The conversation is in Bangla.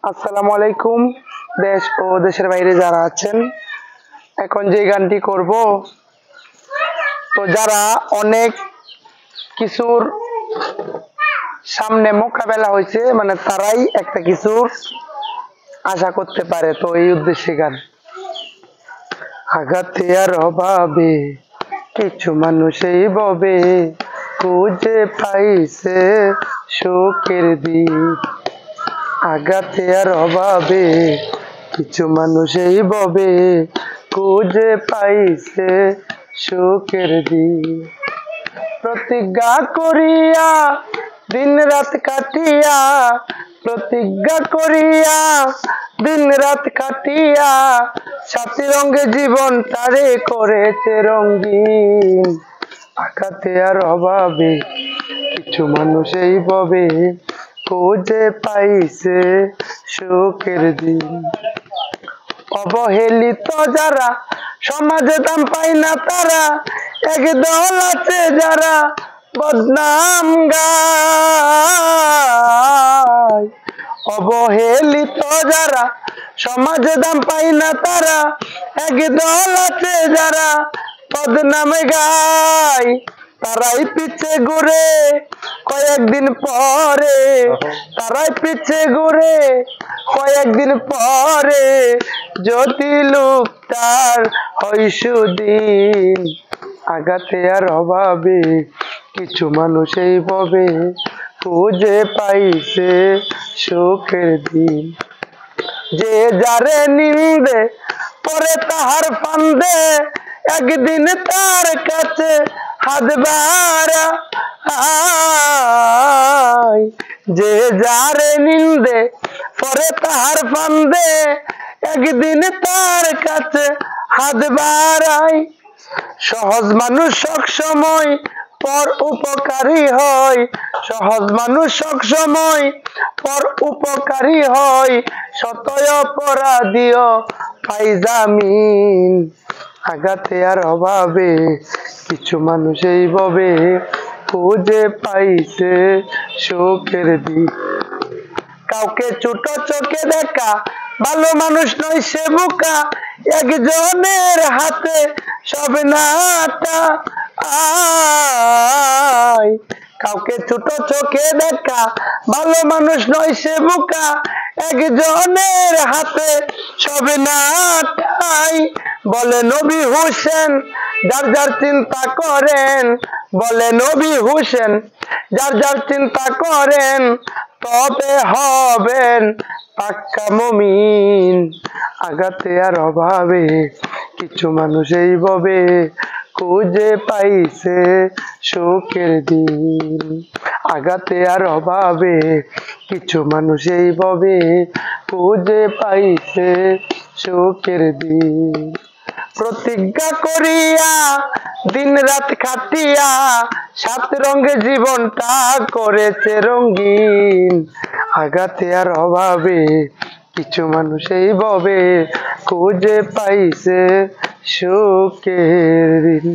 আসসালামু আলাইকুম। দেশ ও দেশের বাইরে যারা আছেন, এখন যে গানটি করব, তো যারা অনেক কিছুর সামনে মোকাবেলা হয়েছে, মানে তারাই একটা কিছুর আশা করতে পারে। তো এই উদ্দেশ্যে গান। আঘাতে আর অভাবে কিছু মানুষ এই ববে খুঁজে পাইছে সুখের দিন। আঘাতে আর অভাবে কিছু মানুষ এই ববে খুঁজে পাইছে সুখের দিন। প্রতিজ্ঞা করিয়া দিন রাত কাটিয়া, প্রতিজ্ঞা করিয়া দিন রাত কাটিয়া, সাথী রঙে জীবন তারে করেছে রঙিন। আঘাতে আর অভাবে কিছু মানুষ এই ববে খুঁজে পাইছে সুখের দিন। অবহেলিত যারা সমাজে দাম পায় না তারা, একদল আছে যারা বদনাম গায়। অবহেলিত যারা সমাজে দাম পায় না তারা, একদল আছে যারা বদনাম গায়। তারাই পিছে ঘুরে কয়েকদিন পরে, তারাই পিছে ঘুরে কয়েকদিন পরে, যদি লোক তার হয় সুদিন। আঘাতে আর অভাবে কিছু মানুষ এই ববে খুঁজে পাইছে সুখের দিন। যে যারে নিন্দে পরে তাহার ফান্দে, একদিন তার কাছে হাত বাড়ায়। যে যারে নিন্দে পরে তাহার ফান্দে, একদিন তার কাছে হাত বাড়ায়। সহজ মানুষ সব সময় পর উপকারী হয়, সহজ মানুষ সব সময় পর উপকারী হয়, সতয় অপরাধীও পাই জামিন। আঘাতে আর অভাবে কিছু মানুষ এই ববে খুঁজে পাইছে সুখের দিন। কাউকে ছোট চোখে দেখা ভালো মানুষ নয় সে বোকা, একজনের হাতে সব নাটা আয়। কাউকে ছোট চোখে দেখা ভালো মানুষ নয় সে বোকা, একজনের হাতে সব নাটাই। বলে নবী হোসেন যার যার চিন্তা করেন, বলে নবী হোসেন যার যার চিন্তা করেন, তবে হবেন পাক্কা মুমিন। আঘাতে আর অভাবে কিছু মানুষ এই ববে খুঁজে পাইছে সুখের দিন। আঘাতে আর অভাবে কিছু মানুষ এই ববে খুঁজে পাইছে সুখের দিন। প্রতিজ্ঞা করিয়া দিন রাত খাটিয়া, সাত রঙে জীবনটা করেছে রঙিন। আঘাতে আর অভাবে কিছু মানুষ এই ববে খুঁজে পাইছে সুখের দিন।